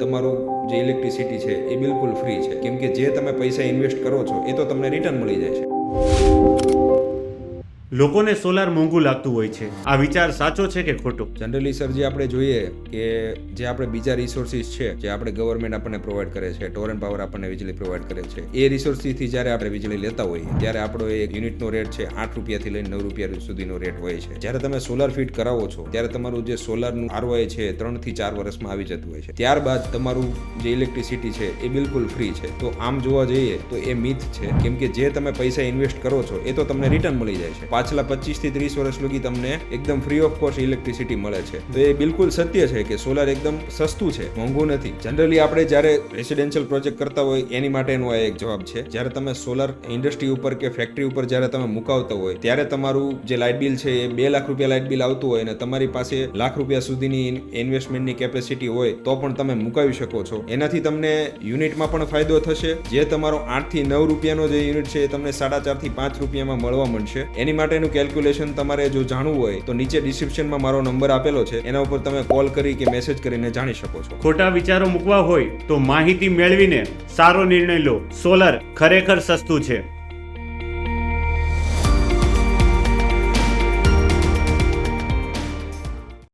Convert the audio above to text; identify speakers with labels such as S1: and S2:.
S1: તમારું જે ઇલેક્ટ્રિસિટી છે એ બિલકુલ ફ્રી છે, કેમ કે જે તમે પૈસા ઇન્વેસ્ટ કરો છો એ તો તમને રિટર્ન મળી જાય છે.
S2: લોકોને સોલાર મોંઘું લાગતું હોય છે, આ વિચાર સાચો છે કે ખોટો?
S1: જનરલી સર જે આપણે જોઈએ કે જે આપણે બીજા રિસોર્સિસ છે જે આપણે ગવર્મેન્ટ આપણને પ્રોવાઈડ કરે છે, ટોરેન્ટ પાવર આપણને વીજળી પ્રોવાઈડ કરે છે, એ રિસોર્સિસથી જ્યારે આપણે વીજળી લેતા હોઈએ ત્યારે આપણો એક યુનિટનો રેટ છે 8 રૂપિયાથી લઈને 9 રૂપિયા સુધીનો રેટ હોય છે. જ્યારે તમે સોલાર ફિટ કરાવો છો ત્યારે તમારું જે સોલારનું ROI છે 3 થી 4 વર્ષમાં આવી જતું હોય છે. ત્યારબાદ તમારું જે ઇલેક્ટ્રિસિટી છે એ બિલકુલ ફ્રી છે. તો આમ જોવા જઈએ તો એ મિથ છે, કેમ કે જે તમે પૈસા ઇન્વેસ્ટ કરો છો એ તો તમને રિટર્ન મળી જાય છે. પાછલા 25 થી 30 વર્ષ લગી તમને એકદમ ફ્રી ઓફ કોસ્ટ ઇલેક્ટ્રિસિટી મળે છે. તો એ બિલકુલ સત્ય છે કે સોલાર એકદમ સસ્તું છે, મોંઘું નથી. જનરલી આપણે જ્યારે રેસિડેન્શિયલ પ્રોજેક્ટ કરતા હોય એની માટેનો આ એક જવાબ છે. જ્યારે તમે સોલાર ઇન્ડસ્ટ્રી ઉપર કે ફેક્ટરી ઉપર જ્યારે તમે મુકાવતા હોય ત્યારે તમારું જે લાઇટ બિલ છે એ 2 લાખ રૂપિયા લાઇટ બિલ આવતું હોય અને તમારી પાસે લાખ રૂપિયા સુધીની ઇન્વેસ્ટમેન્ટની કેપેસિટી હોય તો પણ તમે મુકાવી શકો છો. એનાથી તમને યુનિટમાં પણ ફાયદો થશે. જે તમારો 8 થી 9 રૂપિયાનો જે યુનિટ છે એ તમને 4.5 થી 5 રૂપિયામાં મળવા મળશે. એની માટેનું કેલ્ક્યુલેશન તમારે જો જાણવું હોય તો નીચે ડિસ્ક્રિપ્શનમાં મારો નંબર આપેલો છે, એના ઉપર તમે કોલ કરી કે મેસેજ કરીને જાણી શકો છો.
S2: ખોટા વિચારો મૂકવા હોય તો માહિતી મેળવીને સારો નિર્ણય લો. સોલાર ખરેખર સસ્તું છે.